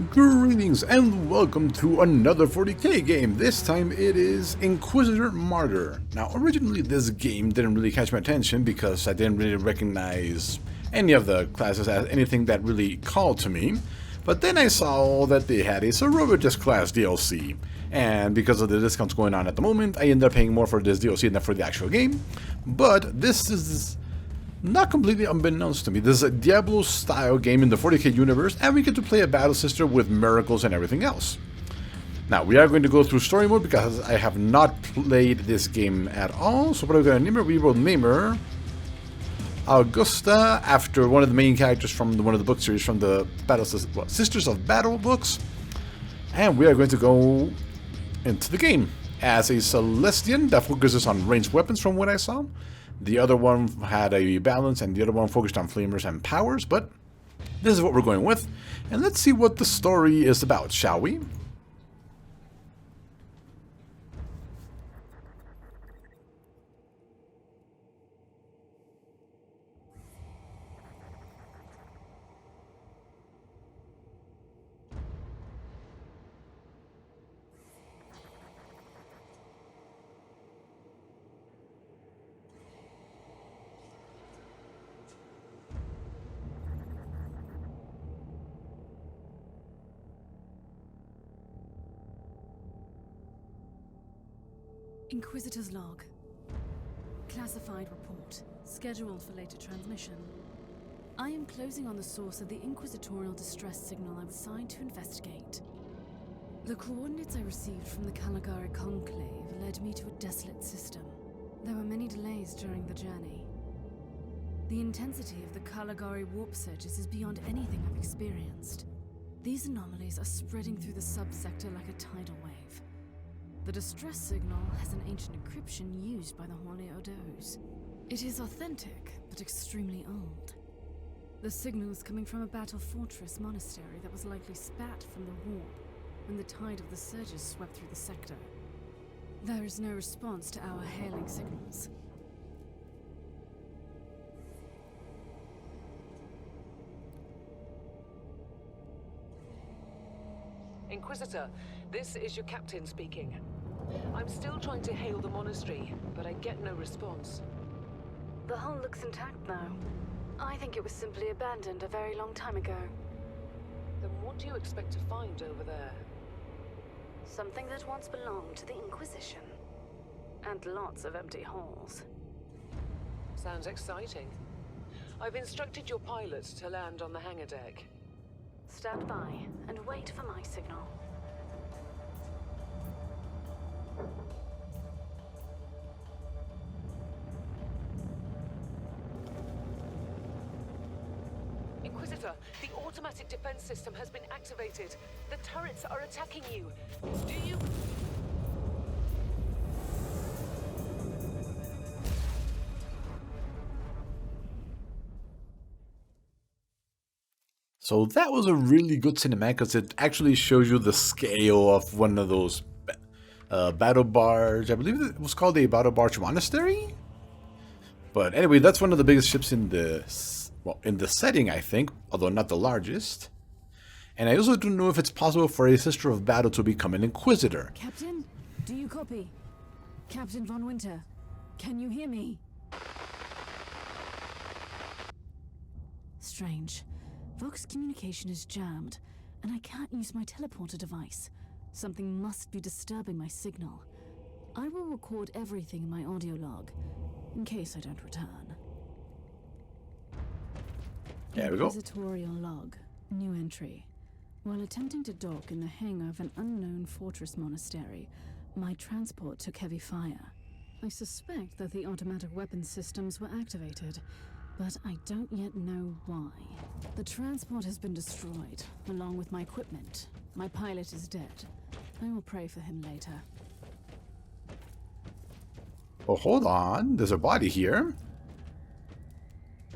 Greetings and welcome to another 40k game. This time it is Inquisotor Martyr. Now originally this game didn't really catch my attention because I didn't really recognize any of the classes as anything that really called to me. But then I saw that they had a Sororitas class DLC. And because of the discounts going on at the moment, I ended up paying more for this DLC than for the actual game. But this is not completely unbeknownst to me. This is a Diablo-style game in the 40k universe, and we get to play a battle sister with miracles and everything else. Now, we are going to go through story mode because I have not played this game at all. So what are we going to name her? We will name her Augusta, after one of the main characters from one of the book series from the Sisters of Battle books. And we are going to go into the game as a Celestian that focuses on ranged weapons from what I saw. The other one had a balance, and the other one focused on flamers and powers, but this is what we're going with. And let's see what the story is about, shall we? Inquisitor's log. Classified report, scheduled for later transmission. I am closing on the source of the inquisitorial distress signal I was assigned to investigate. The coordinates I received from the Caligari Conclave led me to a desolate system. There were many delays during the journey. The intensity of the Caligari warp surges is beyond anything I've experienced. These anomalies are spreading through the subsector like a tidal wave. The distress signal has an ancient encryption used by the Holy Odos. It is authentic, but extremely old. The signal is coming from a battle fortress monastery that was likely spat from the warp when the tide of the surges swept through the sector. There is no response to our hailing signals. Inquisitor, this is your captain speaking. I'm still trying to hail the monastery, but I get no response. The hull looks intact now. I think it was simply abandoned a very long time ago. Then what do you expect to find over there? Something that once belonged to the Inquisition. And lots of empty halls. Sounds exciting. I've instructed your pilots to land on the hangar deck. Stand by and wait for my signal. Inquisitor, the automatic defense system has been activated. The turrets are attacking you. Do you... So that was a really good cinematic because it actually shows you the scale of one of those battle barge. I believe it was called a battle barge monastery. But anyway, that's one of the biggest ships in the setting, I think, although not the largest. And I also don't know if it's possible for a Sister of Battle to become an Inquisitor. Captain, do you copy? Captain Von Winter, can you hear me? Strange. Vox communication is jammed, and I can't use my teleporter device. Something must be disturbing my signal. I will record everything in my audio log, in case I don't return. There we go. Inquisitorial log. New entry. While attempting to dock in the hangar of an unknown fortress monastery, my transport took heavy fire. I suspect that the automatic weapon systems were activated, but I don't yet know why. The transport has been destroyed, along with my equipment. My pilot is dead. I will pray for him later. Oh, hold on. There's a body here.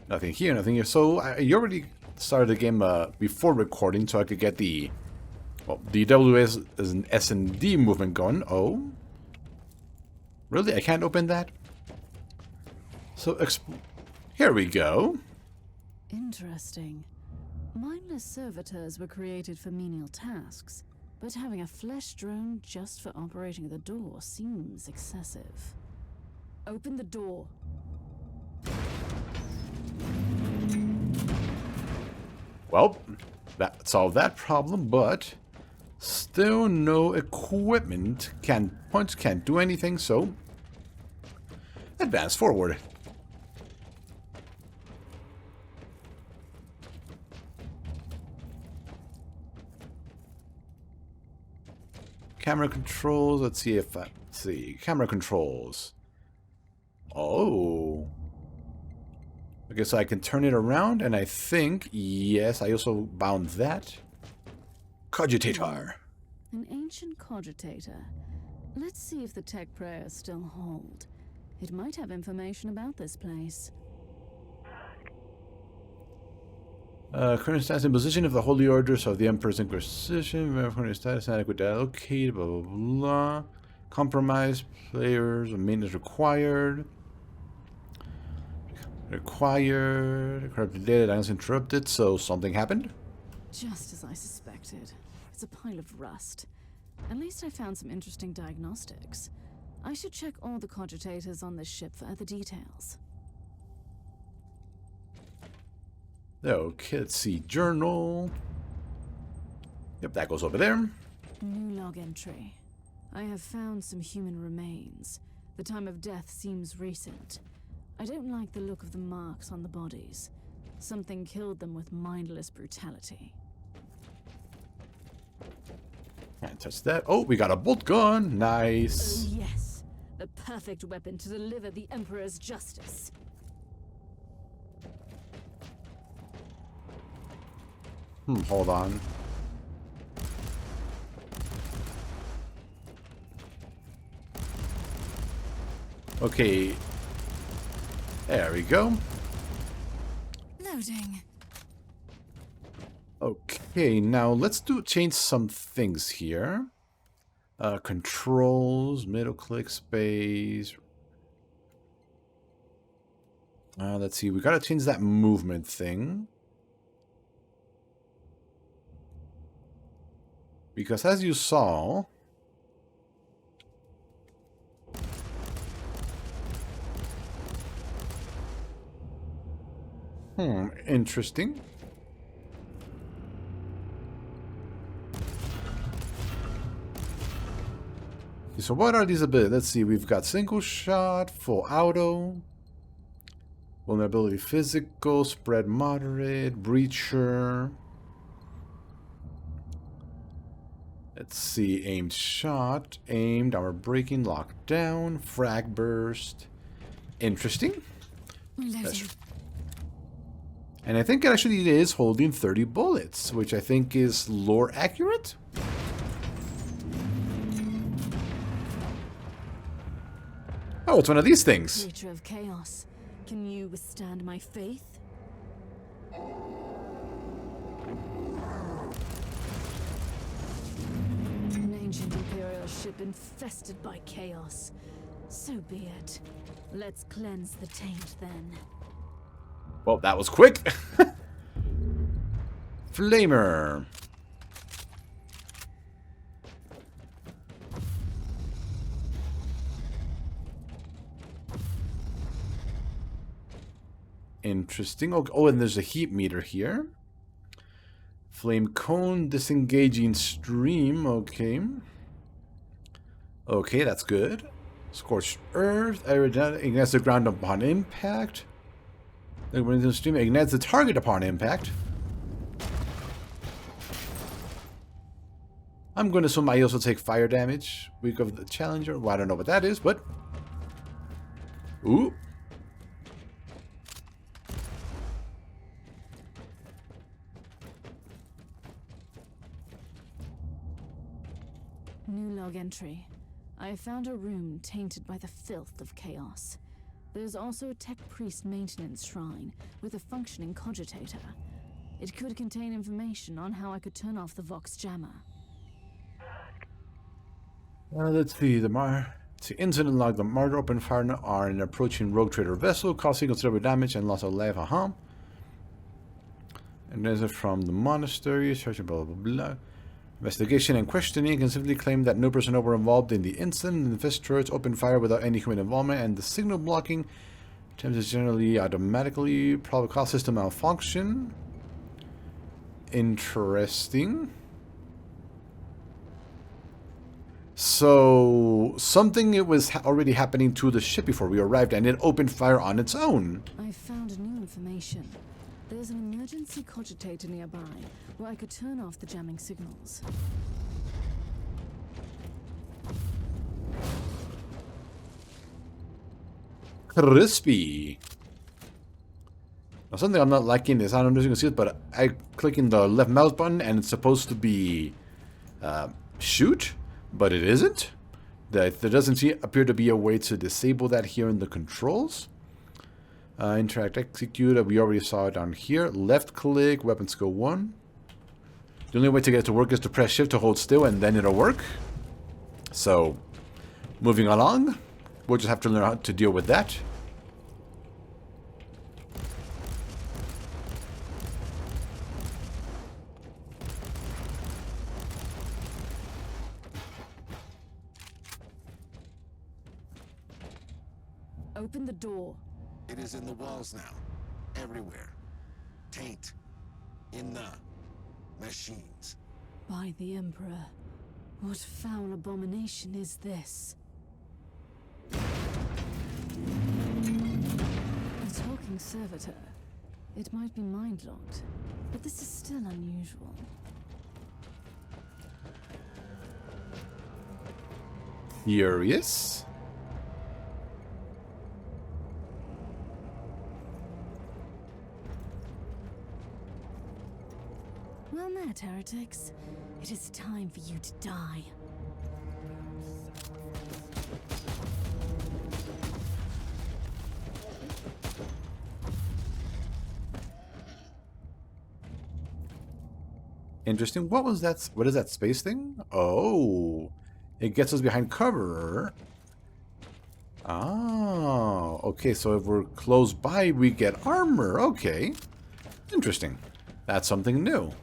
Nothing here, nothing here. So you already started the game before recording, so I could get the WS is an S&D movement going. Oh, really? I can't open that. So here we go. Interesting. Mindless servitors were created for menial tasks, but having a flesh drone just for operating the door seems excessive. Open the door. Well, that solved that problem, but still no equipment. Can't do anything, so advance forward. Camera controls. Let's see if camera controls. Oh. Okay, so I can turn it around, and I think, yes, I also bound that. Cogitator. An ancient cogitator. Let's see if the tech prayers still hold. It might have information about this place. Current status and position of the Holy Orders of the Emperor's Inquisition. Current status inadequate allocated. Blah blah blah. Compromise players. Maintenance required. Corrupted data that was interrupted. So something happened. Just as I suspected. It's a pile of rust. At least I found some interesting diagnostics. I should check all the cogitators on this ship for other details. Okay, let's see. Journal. Yep, that goes over there. New log entry. I have found some human remains. The time of death seems recent. I don't like the look of the marks on the bodies. Something killed them with mindless brutality. Can't touch that. Oh, we got a bolt gun. Nice. Oh yes, the perfect weapon to deliver the Emperor's justice. Hold on. Okay. There we go. Loading. Okay, now let's change some things here. Controls, middle click, space. Let's see, we gotta change that movement thing. Because as you saw... interesting. So what are these abilities? Let's see, we've got single shot, full auto, vulnerability physical, spread moderate, breacher. Let's see, aimed shot, aimed, armor breaking, lockdown, frag burst. Interesting. And I think it actually is holding 30 bullets, which I think is lore accurate. Oh, it's one of these things. Creature of chaos, can you withstand my faith? An ancient Imperial ship infested by chaos. So be it. Let's cleanse the taint then. Well, that was quick. Flamer. Interesting. Oh, and there's a heat meter here. Flame cone, disengaging stream. Okay. Okay, that's good. Scorched earth. Ignites the ground upon impact. The stream ignites the target upon impact. I'm going to assume I also take fire damage. Weak of the Challenger. Well, I don't know what that is, but... Ooh. New log entry. I found a room tainted by the filth of chaos. There's also a tech priest maintenance shrine with a functioning cogitator. It could contain information on how I could turn off the Vox jammer. Let's see. The incident log. The Martyr opened fire on an approaching rogue trader vessel, causing considerable damage and loss of life. And this is from the monastery, searching blah blah blah. Investigation and questioning can simply claim that no personnel were involved in the incident. The Inquisitors opened fire without any human involvement, and the signal blocking attempts is generally automatically probably cause system malfunction. Interesting. So something it was already happening to the ship before we arrived, and it opened fire on its own. I found new information. There's an emergency cogitator nearby where I could turn off the jamming signals. Crispy. Now, something I'm not liking is, I don't know if you can see it, but I click in the left mouse button and it's supposed to be shoot, but it isn't. There doesn't appear to be a way to disable that here in the controls. Interact, execute, we already saw it down here. Left click, weapon skill 1. The only way to get it to work is to press shift to hold still and then it'll work. So, moving along, we'll just have to learn how to deal with that. Open the door. It is in the walls now. Everywhere. Taint. In the machines. By the Emperor. What foul abomination is this? A talking servitor. It might be mind-locked, but this is still unusual. Curious. Well met, heretics. It is time for you to die. Interesting. What was that? What is that space thing? Oh, it gets us behind cover. Oh, okay. So if we're close by, we get armor. Okay. Interesting. That's something new.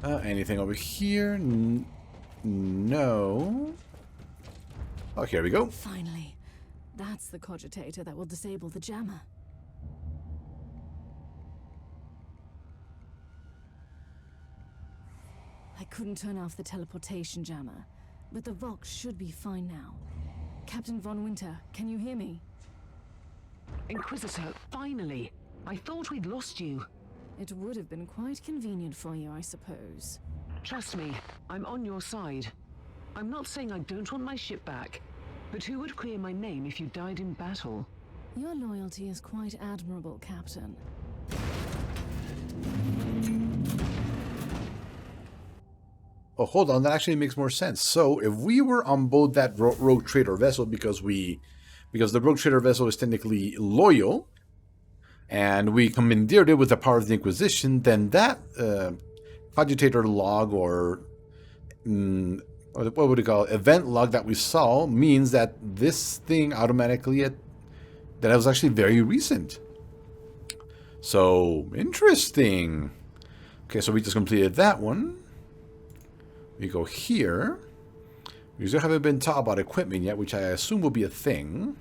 Anything over here? No. Oh, here we go. Finally. That's the cogitator that will disable the jammer. I couldn't turn off the teleportation jammer, but the Vox should be fine now. Captain Von Winter, can you hear me? Inquisitor, finally! I thought we'd lost you. It would have been quite convenient for you, I suppose. Trust me, I'm on your side. I'm not saying I don't want my ship back, but who would clear my name if you died in battle? Your loyalty is quite admirable, Captain. Oh, hold on. That actually makes more sense. So, if we were on board that rogue trader vessel because the rogue trader vessel is technically loyal, and we commandeered it with the power of the Inquisition, then that cogitator log or what would you call it, event log that we saw means that this thing automatically that it was actually very recent. So interesting. Okay, so we just completed that one. We go here. We still haven't been taught about equipment yet, which I assume will be a thing.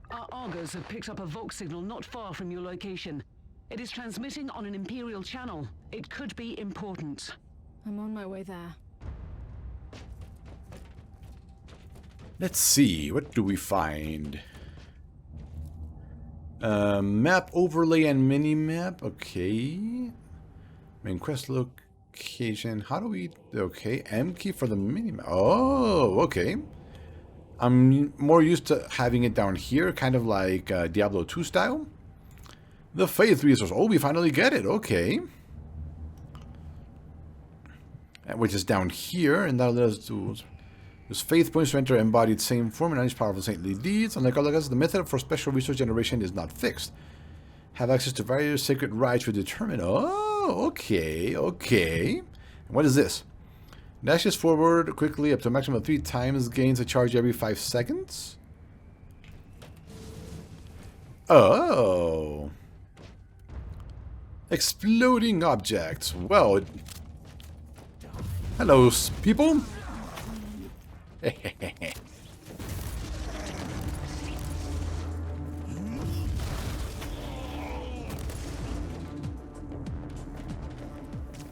Our Argos have picked up a Vox signal not far from your location. It is transmitting on an Imperial channel. It could be important. I'm on my way there. Let's see. What do we find? Map overlay and mini-map. Okay. Main quest location. How do we... Okay. M key for the mini-map. Oh, okay. I'm more used to having it down here, kind of like Diablo 2 style. The Faith resource. Oh, we finally get it. Okay. Which is down here, and that allows us to use Faith points to enter embodied same form and unleash powerful saintly deeds. Unlike other guys, the method for special resource generation is not fixed. Have access to various sacred rites to determine. Oh, okay, okay. And what is this? Dashes forward quickly up to a maximum of 3 times. Gains a charge every 5 seconds. Oh. Exploding objects. Well. Hello, people.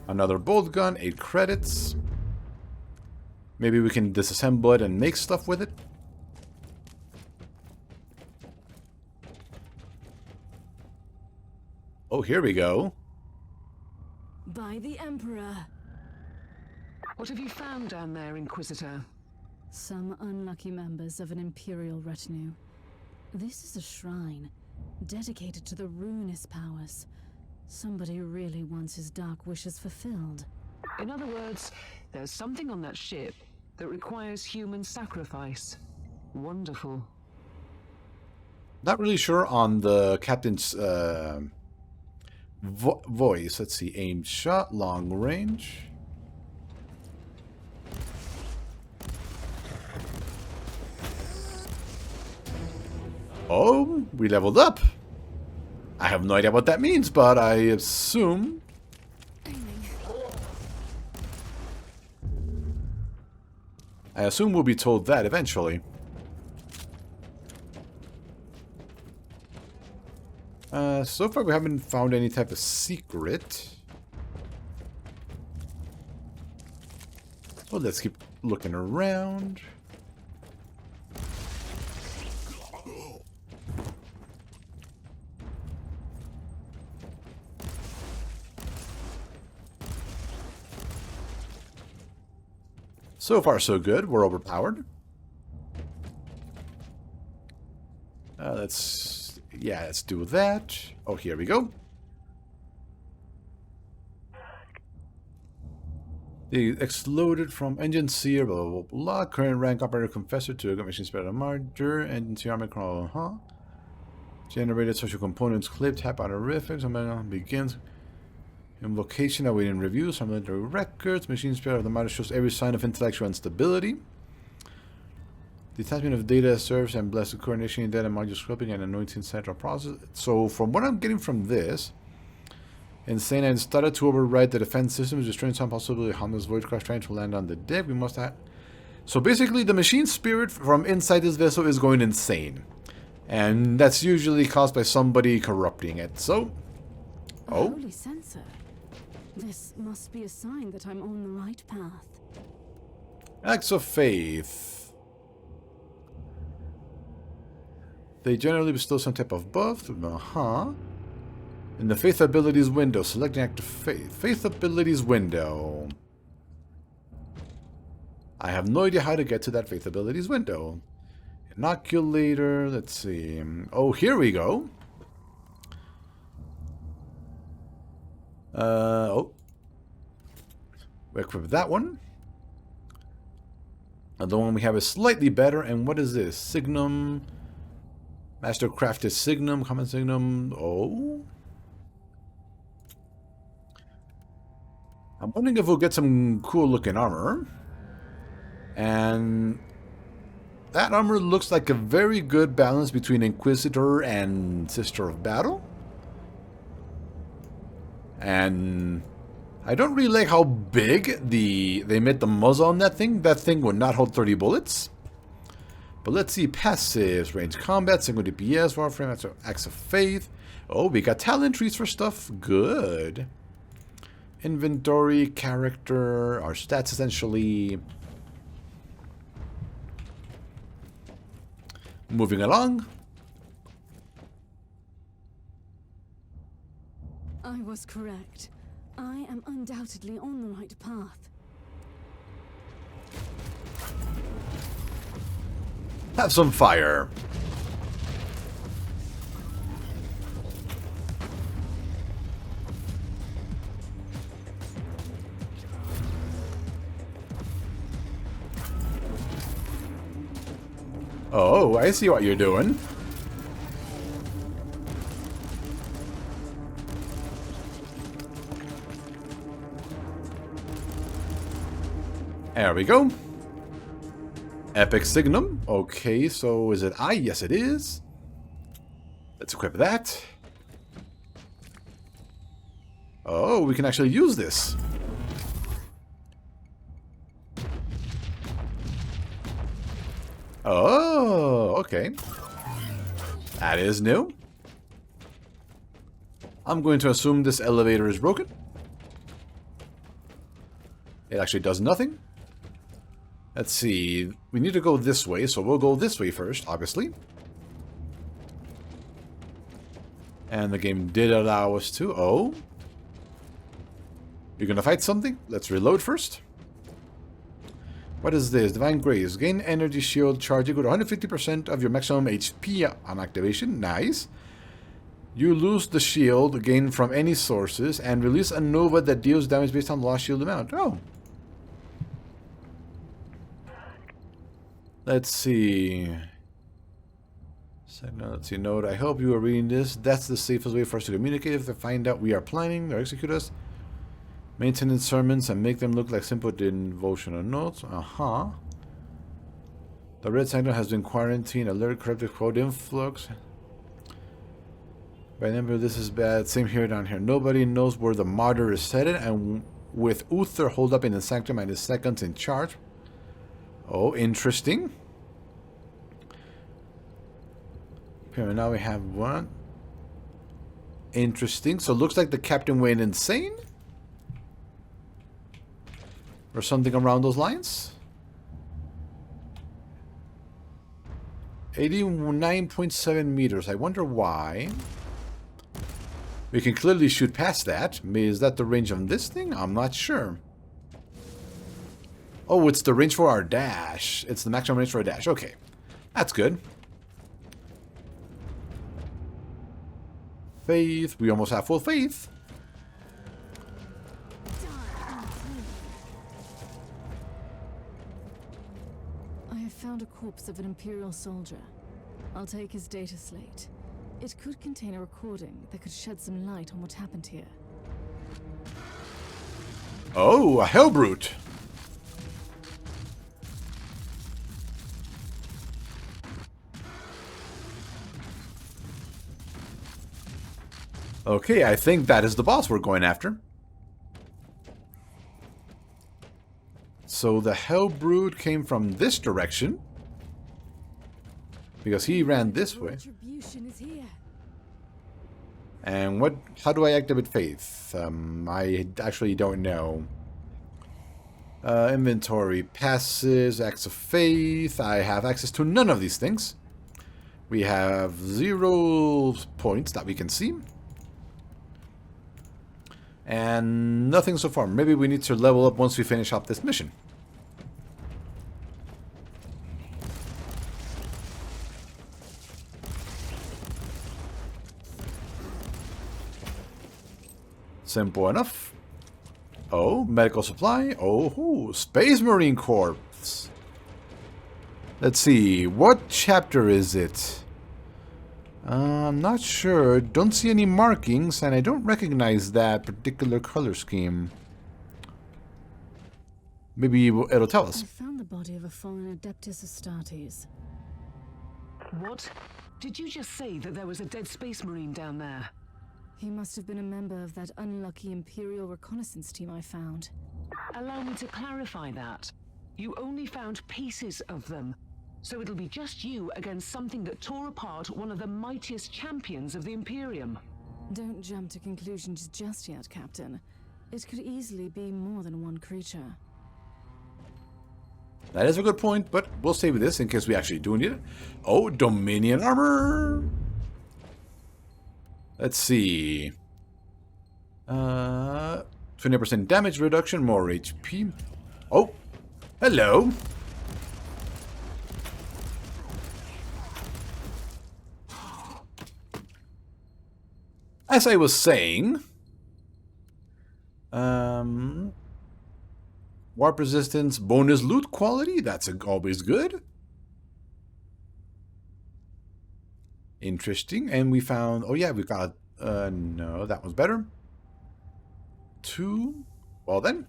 Another bolt gun, 8 credits. Maybe we can disassemble it and make stuff with it. Oh, here we go. By the Emperor. What have you found down there, Inquisitor? Some unlucky members of an Imperial retinue. This is a shrine, dedicated to the ruinous powers. Somebody really wants his dark wishes fulfilled. In other words, there's something on that ship that requires human sacrifice. Wonderful. Not really sure on the captain's voice. Let's see. Aimed shot, long range. Oh, we leveled up. I have no idea what that means, but I assume... we'll be told that eventually. So far we haven't found any type of secret. Well, let's keep looking around. So far, so good. We're overpowered. Let's do that. Oh, here we go. They exploded from engine seer, blah, blah, blah. Current rank operator confessor to a machine spirit of Martyr. Engine seer armor crawl, huh? Generated social components clip, tap on a riff, begins. Invocation awaiting review, some military records. Machine spirit of the Martyr shows every sign of intellectual instability. Detachment of data serves and blessed coordination in data module scrubbing and anointing central process. So from what I'm getting from this, insane and started to override the defense systems, destroying some possibility of harmless void craft trying to land on the deck. We must have. So basically, the machine spirit from inside this vessel is going insane, and that's usually caused by somebody corrupting it. So, oh, Holy sensor. This must be a sign that I'm on the right path. acts of faith. They generally bestow some type of buff. In the faith abilities window, select an act of faith. Faith abilities window. I have no idea how to get to that faith abilities window. Inoculator, let's see. Oh, here we go. We equip that one. The one we have is slightly better. And what is this? Signum. Mastercrafted Signum. Common Signum. Oh. I'm wondering if we'll get some cool looking armor. And that armor looks like a very good balance between Inquisitor and Sister of Battle. And I don't really like how big they made the muzzle on that thing. That thing would not hold 30 bullets. But let's see. Passives, range combat, single DPS, warframe, acts of faith. Oh, we got talent trees for stuff. Good. Inventory, character, our stats essentially. Moving along. I was correct. I am undoubtedly on the right path. Have some fire. Oh, I see what you're doing. There we go. Epic Signum. Okay, so is it I? Yes, it is. Let's equip that. Oh, we can actually use this. Oh, okay. That is new. I'm going to assume this elevator is broken. It actually does nothing. Let's see. We need to go this way, so we'll go this way first, obviously. And the game did allow us to. Oh. You're gonna fight something? Let's reload first. What is this? Divine Grace. Gain energy shield charge equal to 150% of your maximum HP on activation. Nice. You lose the shield gained from any sources and release a nova that deals damage based on lost shield amount. Oh. Let's see. So, no, let's see. Note. I hope you are reading this. That's the safest way for us to communicate. If they find out we are planning or execute us. Maintenance sermons and make them look like simple devotional notes. Uh-huh. The red signal has been quarantined. Alert corrupted quote influx. Remember, this is bad. Same here down here. Nobody knows where the Martyr is headed, and with Uther holed up in the sanctum and his seconds in charge. Oh, interesting. Okay, now we have one. Interesting. So it looks like the captain went insane? Or something around those lines? 89.7 meters. I wonder why. We can clearly shoot past that. Is that the range on this thing? I'm not sure. Oh, it's the range for our dash. It's the maximum range for a dash. Okay. That's good. Faith. We almost have full faith. I have found a corpse of an Imperial soldier. I'll take his data slate. It could contain a recording that could shed some light on what happened here. Oh, a Hellbrute. Okay, I think that is the boss we're going after. So the Hellbrute came from this direction. Because he ran this way. Retribution is here. And what? How do I activate faith? I actually don't know. Inventory, passes, acts of faith. I have access to none of these things. We have 0 points that we can see. And nothing so far. Maybe we need to level up once we finish up this mission. Simple enough. Oh, medical supply. Oh, Space Marine Corps. Let's see. What chapter is it? I'm not sure. Don't see any markings, and I don't recognize that particular color scheme. Maybe it'll tell us. I found the body of a fallen Adeptus Astartes. What? Did you just say that there was a dead space marine down there? He must have been a member of that unlucky Imperial reconnaissance team I found. Allow me to clarify that. You only found pieces of them. So it'll be just you against something that tore apart one of the mightiest champions of the Imperium. Don't jump to conclusions just yet, Captain. It could easily be more than one creature. That is a good point, but we'll save this in case we actually do need it. Oh, Dominion armor! Let's see. 20% damage reduction, more HP. Oh, hello. As I was saying, warp resistance, bonus loot quality, that's always good. Interesting. And we found, oh yeah, we got, no, that was better. 2, well then.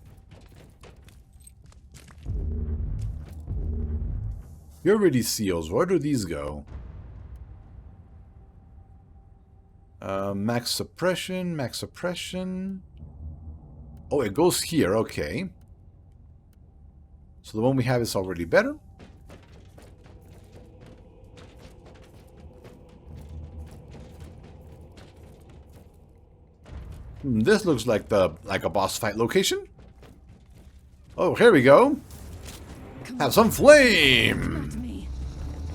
Purity seals. Where do these go? Max suppression. Max suppression. Oh, it goes here. Okay. So the one we have is already better. This looks like a boss fight location. Oh, here we go. Have some flame.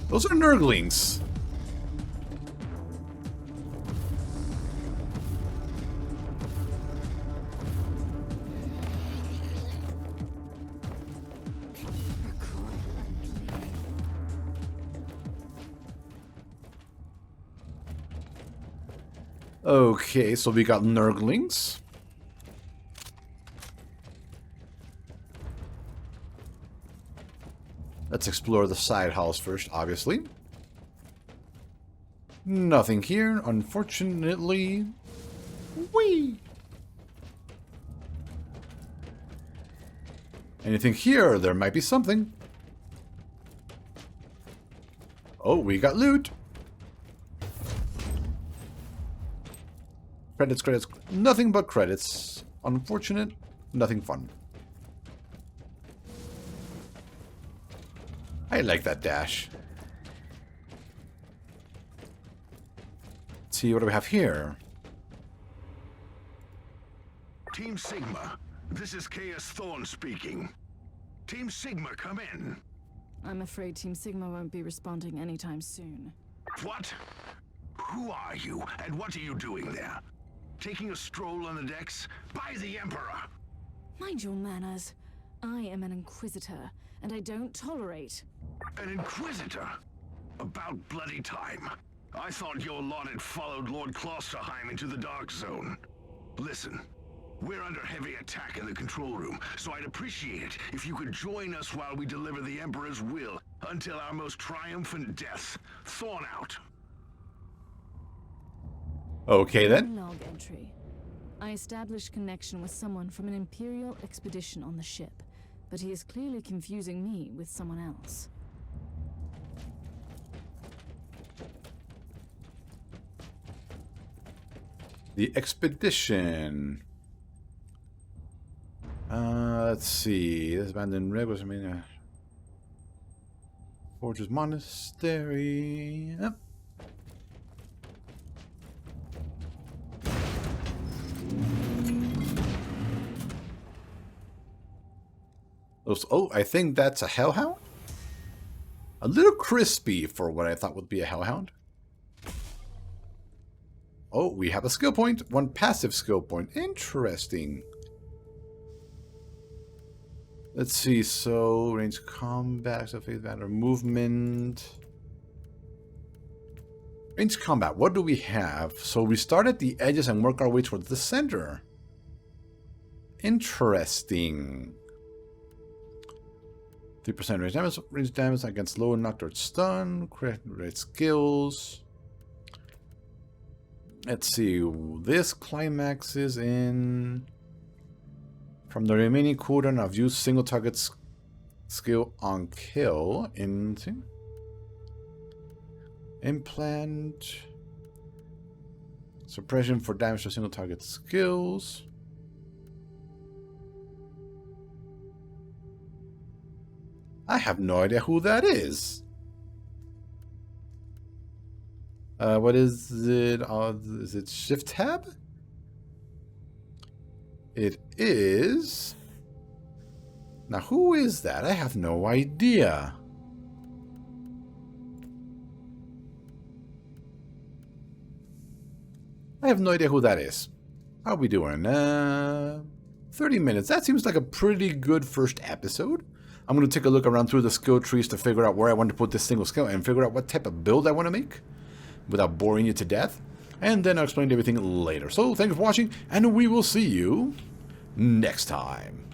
Those are Nurglings. Okay, so we got Nurglings. Let's explore the side house first, obviously. Nothing here, unfortunately. Whee! Anything here? There might be something. Oh, we got loot. Credits, credits. Nothing but credits. Unfortunate. Nothing fun. I like that dash. Let's see, what do we have here? Team Sigma, this is Chaos Thorn speaking. Team Sigma, come in. I'm afraid Team Sigma won't be responding anytime soon. What? Who are you, and what are you doing there? Taking a stroll on the decks? By the Emperor! Mind your manners. I am an Inquisitor, and I don't tolerate... An Inquisitor? About bloody time. I thought your lot had followed Lord Klosterheim into the Dark Zone. Listen, we're under heavy attack in the control room, so I'd appreciate it if you could join us while we deliver the Emperor's will until our most triumphant death. Thorn out. Okay then. Log entry. I established connection with someone from an Imperial expedition on the ship, but he is clearly confusing me with someone else. The expedition. Let's see. This abandoned rig was Fortress Monastery. Yep. Oh, I think that's a Hellhound? A little crispy for what I thought would be a Hellhound. Oh, we have a skill point. One passive skill point. Interesting. Let's see. So, range combat, so phase matter, movement. Range combat. What do we have? So we start at the edges and work our way towards the center. Interesting. 3% range damage against low knocked or stun. Create skills. Let's see. This climaxes in from the remaining cooldown of use single target skill on kill into implant suppression for damage to single target skills. I have no idea who that is. What is it? Is it Shift Tab? It is. Now, who is that? I have no idea. I have no idea who that is. How are we doing? 30 minutes. That seems like a pretty good first episode. I'm going to take a look around through the skill trees to figure out where I want to put this single skill and figure out what type of build I want to make without boring you to death. And then I'll explain everything later. So thank you for watching, and we will see you next time.